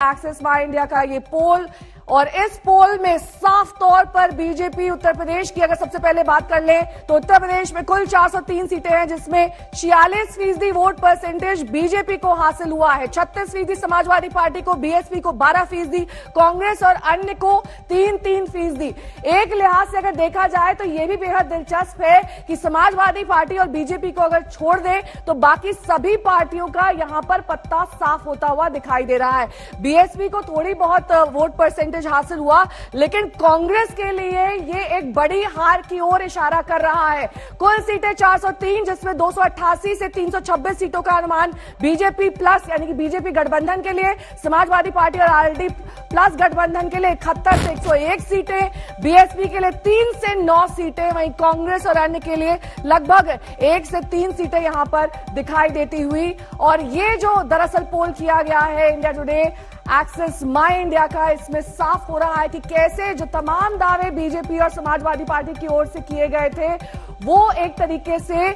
Axis My India का ये पोल और इस पोल में साफ तौर पर बीजेपी उत्तर प्रदेश की अगर सबसे पहले बात कर लें तो उत्तर प्रदेश में कुल 403 सीटें हैं जिसमें 46% वोट परसेंटेज बीजेपी को हासिल हुआ है। 36% समाजवादी पार्टी को, बीएसपी को 12%, कांग्रेस और अन्य को 3-3%। एक लिहाज से अगर देखा जाए तो यह भी बेहद दिलचस्प है कि समाजवादी पार्टी और बीजेपी को अगर छोड़ दें तो बाकी सभी पार्टियों का यहां पर पत्ता साफ होता हुआ दिखाई दे रहा है। बीएसपी को थोड़ी बहुत वोट परसेंटेज हासिल हुआ, लेकिन कांग्रेस के लिए यह एक बड़ी हार की ओर इशारा कर रहा है। कुल सीटें 403 जिसमें 288 से 326 सीटों का अनुमान बीजेपी प्लस यानी कि बीजेपी गठबंधन के लिए, समाजवादी पार्टी और आरएलडी प्लस गठबंधन के लिए 71 से 101 सीटें, बीएसपी के लिए 3 से 9 सीटें, वहीं कांग्रेस और अन्य के लिए लगभग 1 से 3 सीटें यहां पर दिखाई देती हुई। और ये जो दरअसल पोल किया गया है India today axis My India का, इसमें साफ हो रहा है कि कैसे जो तमाम दावे बीजेपी और समाजवादी पार्टी की ओर से किए गए थे वो एक तरीके से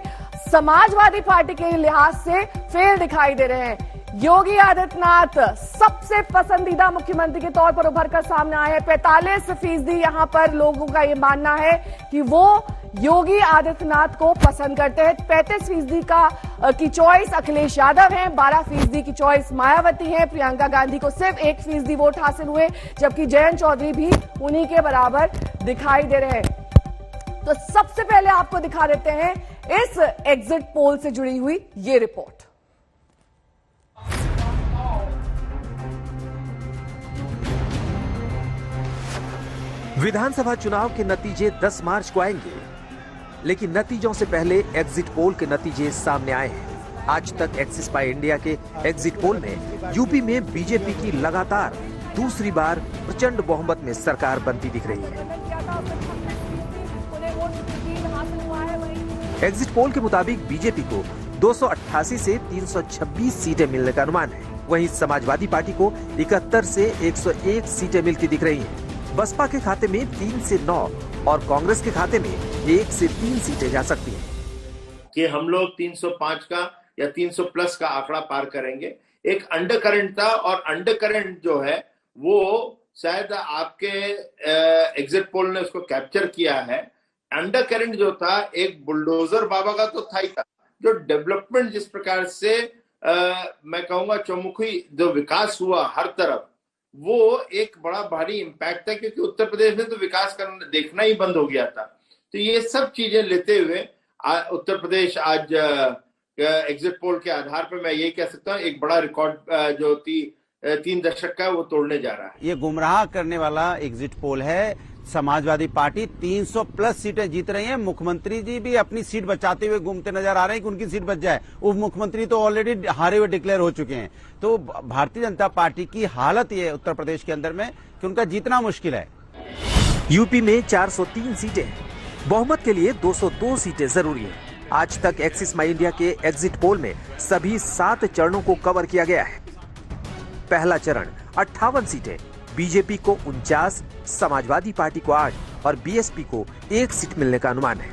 समाजवादी पार्टी के लिहाज से फेल दिखाई दे रहे हैं। योगी आदित्यनाथ सबसे पसंदीदा मुख्यमंत्री के तौर पर उभर कर सामने आए हैं। 45% यहां पर लोगों का यह मानना है कि वो योगी आदित्यनाथ को पसंद करते हैं। 35% की चॉइस अखिलेश यादव है, 12% की चॉइस मायावती है, प्रियंका गांधी को सिर्फ 1% वोट हासिल हुए, जबकि जयंत चौधरी भी उन्हीं के बराबर दिखाई दे रहे हैं। तो सबसे पहले आपको दिखा देते हैं इस एग्जिट पोल से जुड़ी हुई ये रिपोर्ट। विधानसभा चुनाव के नतीजे 10 मार्च को आएंगे, लेकिन नतीजों से पहले एग्जिट पोल के नतीजे सामने आए हैं। आज तक एक्सिस माई इंडिया के एग्जिट पोल में यूपी में बीजेपी की लगातार दूसरी बार प्रचंड बहुमत में सरकार बनती दिख रही है। एग्जिट पोल के मुताबिक बीजेपी को 288 से 326 सीटें मिलने का अनुमान है। वहीं समाजवादी पार्टी को 71 से 101 सीटें मिलती दिख रही हैं। बसपा के खाते में 3 से 9 और कांग्रेस के खाते में 1 से 3 सीटें जा सकती हैं। कि हम लोग 305 का या 300 प्लस का आंकड़ा पार करेंगे। एक अंडर करंट था और अंडर करंट जो है वो शायद आपके एग्जिट पोल ने उसको कैप्चर किया है। अंडर करंट जो था एक बुलडोजर बाबा का तो था ही था, जो डेवलपमेंट जिस प्रकार से मैं कहूंगा चौमुखी जो विकास हुआ हर तरफ, वो एक बड़ा भारी इम्पैक्ट है, क्योंकि उत्तर प्रदेश में तो विकास करना देखना ही बंद हो गया था। तो ये सब चीजें लेते हुए उत्तर प्रदेश आज एग्जिट पोल के आधार पर मैं यही कह सकता हूँ एक बड़ा रिकॉर्ड जो 3 दशक का वो तोड़ने जा रहा है। ये गुमराह करने वाला एग्जिट पोल है। समाजवादी पार्टी 300 प्लस सीटें जीत रही है। मुख्यमंत्री जी भी अपनी सीट बचाते हुए घूमते नजर आ रहे हैं कि उनकी सीट बच जाए। उप मुख्यमंत्री तो ऑलरेडी हारे हुए डिक्लेयर हो चुके हैं। तो भारतीय जनता पार्टी की हालत ये उत्तर प्रदेश के अंदर में कि उनका जीतना मुश्किल है। यूपी में 403 सीटें हैं। बहुमत के लिए 202 सीटें जरूरी है। आज तक एक्सिस माई इंडिया के एग्जिट पोल में सभी 7 चरणों को कवर किया गया है। पहला चरण 58 सीटें, बीजेपी को 49, समाजवादी पार्टी को 8 और बीएसपी को 1 सीट मिलने का अनुमान है।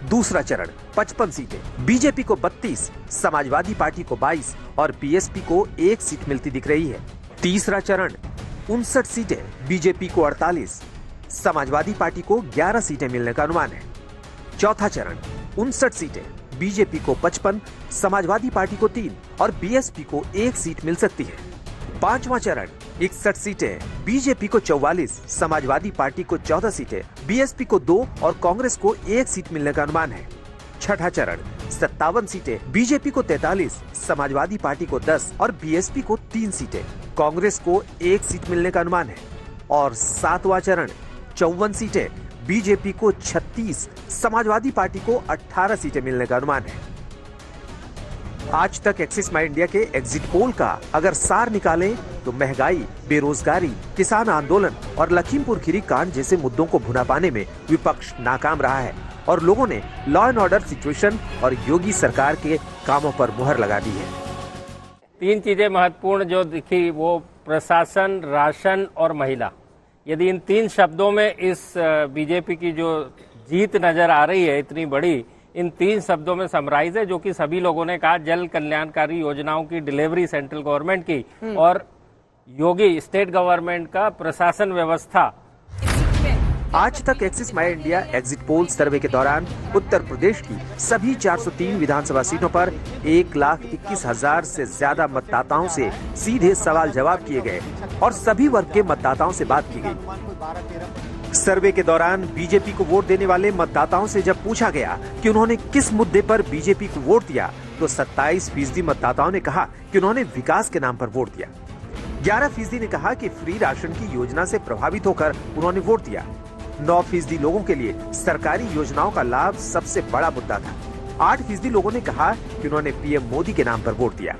दूसरा चरण 55 सीटें, बीजेपी को 32, समाजवादी पार्टी को 22 और बीएसपी को 1 सीट मिलती दिख रही है। तीसरा चरण 59 सीटें, बीजेपी को 48, समाजवादी पार्टी को 11 सीटें मिलने का अनुमान है। चौथा चरण 59 सीटें, बीजेपी को 55, समाजवादी पार्टी को 3 और बीएसपी को 1 सीट मिल सकती है। पांचवा चरण 61 सीटें, बीजेपी को 44, समाजवादी पार्टी को 14 सीटें, बीएसपी को 2 और कांग्रेस को 1 सीट मिलने का अनुमान है। छठा चरण 57 सीटें, बीजेपी को 43, समाजवादी पार्टी को 10 और बीएसपी को 3 सीटें, कांग्रेस को 1 सीट मिलने का अनुमान है। और सातवां चरण 54 सीटें, बीजेपी को 36, समाजवादी पार्टी को 18 सीटें मिलने का अनुमान है। आज तक एक्सिस माई इंडिया के एग्जिट पोल का अगर सार निकालें तो महंगाई, बेरोजगारी, किसान आंदोलन और लखीमपुर खीरी कांड जैसे मुद्दों को भुना पाने में विपक्ष नाकाम रहा है और लोगों ने लॉ एंड ऑर्डर सिचुएशन और योगी सरकार के कामों पर मुहर लगा दी है। 3 चीजें महत्वपूर्ण जो दिखी वो प्रशासन, राशन और महिला। यदि इन 3 शब्दों में इस बीजेपी की जो जीत नजर आ रही है इतनी बड़ी, इन 3 शब्दों में समराइज है, जो कि सभी लोगों ने कहा, जल कल्याणकारी योजनाओं की डिलीवरी सेंट्रल गवर्नमेंट की और योगी स्टेट गवर्नमेंट का प्रशासन व्यवस्था। आज तक Axis My India exit poll survey के दौरान उत्तर प्रदेश की सभी 403 विधानसभा सीटों पर 1,21,000 से ज्यादा मतदाताओं से सीधे सवाल जवाब किए गए और सभी वर्ग के मतदाताओं से बात की गई। सर्वे के दौरान बीजेपी को वोट देने वाले मतदाताओं से जब पूछा गया कि उन्होंने किस मुद्दे पर बीजेपी को वोट दिया, तो 27% मतदाताओं ने कहा कि उन्होंने विकास के नाम पर वोट दिया। 11% ने कहा कि फ्री राशन की योजना से प्रभावित होकर उन्होंने वोट दिया। 9% लोगों के लिए सरकारी योजनाओं का लाभ सबसे बड़ा मुद्दा था। 8% लोगों ने कहा कि उन्होंने पीएम मोदी के नाम पर वोट दिया।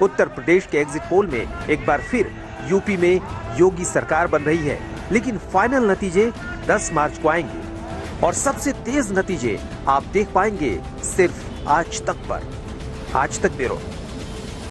उत्तर प्रदेश के एग्जिट पोल में एक बार फिर यूपी में योगी सरकार बन रही है, लेकिन फाइनल नतीजे 10 मार्च को आएंगे और सबसे तेज नतीजे आप देख पाएंगे सिर्फ आज तक पर। आज तक ब्यूरो।